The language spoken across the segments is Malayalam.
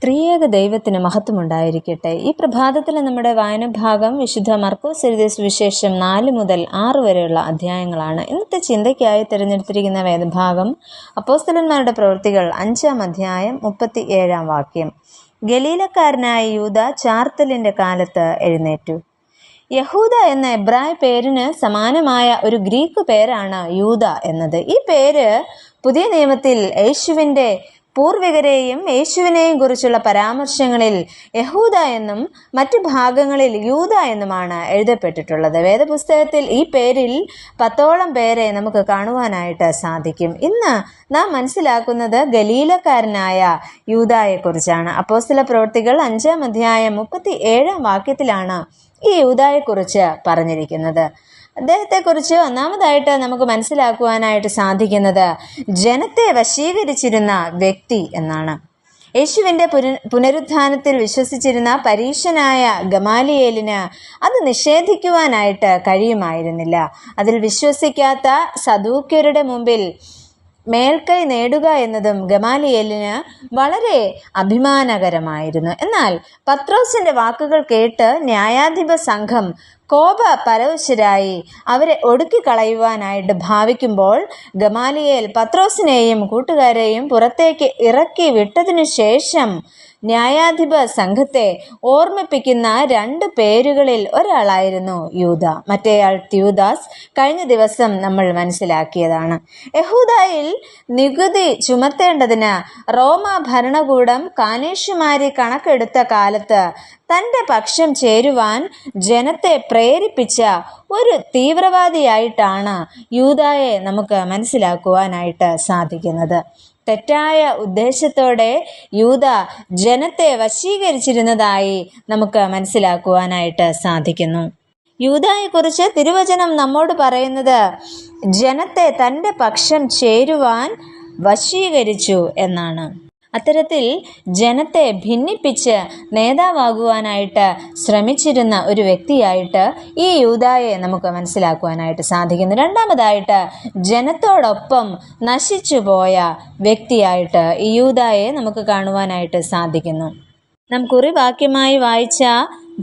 ത്രിയേക ദൈവത്തിന് മഹത്വമുണ്ടായിരിക്കട്ടെ. ഈ പ്രഭാതത്തിൽ നമ്മുടെ വായനഭാഗം വിശുദ്ധ മർക്കോസ് എഴുതിയ സുവിശേഷം 4 മുതൽ 6 വരെയുള്ള അധ്യായങ്ങളാണ്. ഇന്നത്തെ ചിന്തയ്ക്കായി തിരഞ്ഞെടുത്തിരിക്കുന്ന വേദഭാഗം അപ്പോസ്തലന്മാരുടെ പ്രവൃത്തികൾ 5-ാം അധ്യായം 37-ാം വാക്യം. ഗലീലക്കാരനായ യൂദ ചാർത്തലിന്റെ കാലത്ത് എഴുന്നേറ്റു. യഹൂദ എന്ന എബ്രായ പേരിന് സമാനമായ ഒരു ഗ്രീക്ക് പേരാണ് യൂദ എന്നത്. ഈ പേര് പുതിയ നിയമത്തിൽ യേശുവിൻ്റെ പൂർവികരെയും യേശുവിനെയും കുറിച്ചുള്ള പരാമർശങ്ങളിൽ യഹൂദ എന്നും മറ്റു ഭാഗങ്ങളിൽ യൂദ എന്നുമാണ് എഴുതപ്പെട്ടിട്ടുള്ളത്. വേദപുസ്തകത്തിൽ ഈ പേരിൽ 10ഓളം പേരെ നമുക്ക് കാണുവാനായിട്ട് സാധിക്കും. ഇന്ന് നാം മനസ്സിലാക്കുന്നത് ഗലീലക്കാരനായ യൂദായെക്കുറിച്ചാണ്. അപ്പോസ്തല പ്രവൃത്തികൾ 5-ാം അധ്യായം 37-ാം വാക്യത്തിലാണ് ഈ യൂദായെക്കുറിച്ച് പറഞ്ഞിരിക്കുന്നത്. അദ്ദേഹത്തെക്കുറിച്ച് ഒന്നാമതായിട്ട് നമുക്ക് മനസ്സിലാക്കുവാനായിട്ട് സാധിക്കുന്നത് ജനത്തെ വശീകരിച്ചിരുന്ന വ്യക്തി എന്നാണ്. യേശുവിൻ്റെ പുനരുത്ഥാനത്തിൽ വിശ്വസിച്ചിരുന്ന പരീശനായ ഗമാലിയേലിന് അത് നിഷേധിക്കുവാനായിട്ട് കഴിയുമായിരുന്നില്ല. അതിൽ വിശ്വസിക്കാത്ത സദൂക്യരുടെ മുമ്പിൽ മേൽക്കൈ നേടുക എന്നതും ഗമാലിയേലിന് വളരെ അഭിമാനകരമായിരുന്നു. എന്നാൽ പത്രോസിന്റെ വാക്കുകൾ കേട്ട് ന്യായാധിപ സംഘം കോപപരവശരായി അവരെ ഒടുക്കിക്കളയുവാനായിട്ട് ഭാവിക്കുമ്പോൾ ഗമാലിയേൽ പത്രോസിനെയും കൂട്ടുകാരെയും പുറത്തേക്ക് ഇറക്കി വിട്ടതിനു ശേഷം ന്യായാധിപ സംഘത്തെ ഓർമ്മിപ്പിക്കുന്ന 2 പേരുകളിൽ ഒരാളായിരുന്നു യൂദ. മറ്റേയാൾ ത്യൂദാസ്. കഴിഞ്ഞ ദിവസം നമ്മൾ മനസ്സിലാക്കിയതാണ്. യഹൂദയിൽ നികുതി ചുമത്തേണ്ടതിന് റോമ ഭരണകൂടം കാനേഷുമാരി കണക്കെടുത്ത കാലത്ത് തൻ്റെ പക്ഷം ചേരുവാൻ ജനത്തെ പ്രേരിപ്പിച്ച ഒരു തീവ്രവാദിയായിട്ടാണ് യൂദായെ നമുക്ക് മനസ്സിലാക്കുവാനായിട്ട് സാധിക്കുന്നത്. തെറ്റായ ഉദ്ദേശത്തോടെ യൂദ ജനത്തെ വശീകരിച്ചിരുന്നതായി നമുക്ക് മനസ്സിലാക്കുവാനായിട്ട് സാധിക്കുന്നു. യൂദായെക്കുറിച്ച് തിരുവചനം നമ്മോട് പറയുന്നത് ജനത്തെ തൻ്റെ പക്ഷം ചേരുവാൻ വശീകരിച്ചു എന്നാണ്. അത്തരത്തിൽ ജനത്തെ ഭിന്നിപ്പിച്ച് നേതാവാകുവാനായിട്ട് ശ്രമിച്ചിരുന്ന ഒരു വ്യക്തിയായിട്ട് ഈ യൂദായെ നമുക്ക് മനസ്സിലാക്കുവാനായിട്ട് സാധിക്കുന്നു. രണ്ടാമതായിട്ട് ജനത്തോടൊപ്പം നശിച്ചുപോയ വ്യക്തിയായിട്ട് ഈ യൂദായെ നമുക്ക് കാണുവാനായിട്ട് സാധിക്കുന്നു. നാം കുറിവാക്യമായി വായിച്ച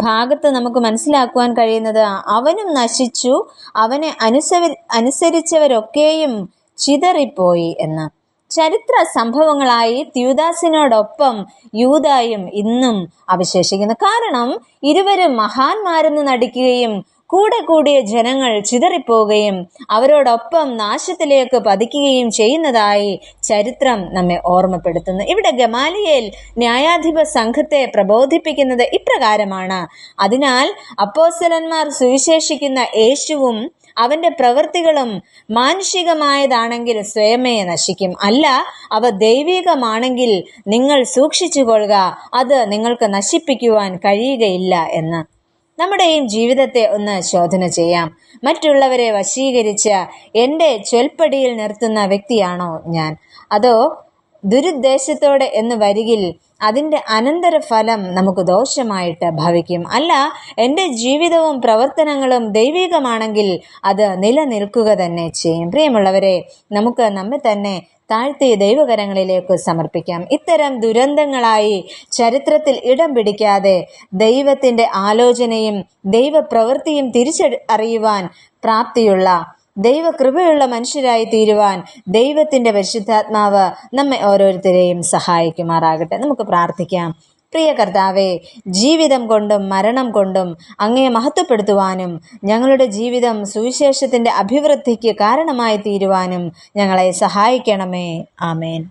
ഭാഗത്ത് നമുക്ക് മനസ്സിലാക്കുവാൻ കഴിയുന്നത് അവനും നശിച്ചു, അവനെ അനുസരിച്ചവരൊക്കെയും ചിതറിപ്പോയി എന്ന്. ചരിത്ര സംഭവങ്ങളായി ത്യൂദാസിനോടൊപ്പം യൂദായും ഇന്നും അവശേഷിക്കുന്നു. കാരണം ഇരുവരും മഹാന്മാരെന്ന് നടിക്കുകയും കൂടെ കൂടിയ ജനങ്ങൾ ചിതറിപ്പോവുകയും അവരോടൊപ്പം നാശത്തിലേക്ക് പതിക്കുകയും ചെയ്യുന്നതായി ചരിത്രം നമ്മെ ഓർമ്മപ്പെടുത്തുന്നു. ഇവിടെ ഗമാലിയേൽ ന്യായാധിപ സംഘത്തെ പ്രബോധിപ്പിക്കുന്നത് ഇപ്രകാരമാണ്: അതിനാൽ അപ്പോസ്തലന്മാർ സുവിശേഷിക്കുന്ന യേശുവും അവന്റെ പ്രവൃത്തികളും മാനുഷികമായതാണെങ്കിൽ സ്വയമേ നശിക്കും, അല്ല അവ ദൈവികമാണെങ്കിൽ നിങ്ങൾ സൂക്ഷിച്ചുകൊള്ളുക, അത് നിങ്ങൾക്ക് നശിപ്പിക്കുവാൻ കഴിയുകയില്ല എന്ന്. നമ്മുടെയും ജീവിതത്തെ ഒന്ന് ശോധന ചെയ്യാം. മറ്റുള്ളവരെ വശീകരിച്ച് എൻ്റെ ചൊൽപ്പടിയിൽ നിർത്തുന്ന വ്യക്തിയാണോ ഞാൻ? അതോ ദുരുദ്ദേശത്തോടെ എന്ന് വരികിൽ അതിൻ്റെ അനന്തരഫലം നമുക്ക് ദോഷമായിട്ട് ഭവിക്കും. അല്ല, എൻ്റെ ജീവിതവും പ്രവർത്തനങ്ങളും ദൈവികമാണെങ്കിൽ അത് നിലനിൽക്കുക തന്നെ ചെയ്യും. പ്രിയമുള്ളവരെ, നമുക്ക് നമ്മെ തന്നെ താഴ്ത്തി ദൈവകരങ്ങളിലേക്ക് സമർപ്പിക്കാം. ഇത്തരം ദുരന്തങ്ങളായി ചരിത്രത്തിൽ ഇടം പിടിക്കാതെ ദൈവത്തിൻ്റെ ആലോചനയും ദൈവപ്രവൃത്തിയും തിരിച്ചറിയുവാൻ പ്രാപ്തിയുള്ള ദൈവകൃപയുള്ള മനുഷ്യരായി തീരുവാൻ ദൈവത്തിൻ്റെ പരിശുദ്ധാത്മാവ് നമ്മെ ഓരോരുത്തരെയും സഹായിക്കുമാറാകട്ടെ. നമുക്ക് പ്രാർത്ഥിക്കാം. പ്രിയ കർത്താവേ, ജീവിതം കൊണ്ടും മരണം കൊണ്ടും അങ്ങയെ മഹത്വപ്പെടുത്തുവാനും ഞങ്ങളുടെ ജീവിതം സുവിശേഷത്തിൻ്റെ അഭിവൃദ്ധിക്ക് കാരണമായി തീരുവാനും ഞങ്ങളെ സഹായിക്കണമേ. ആമേൻ.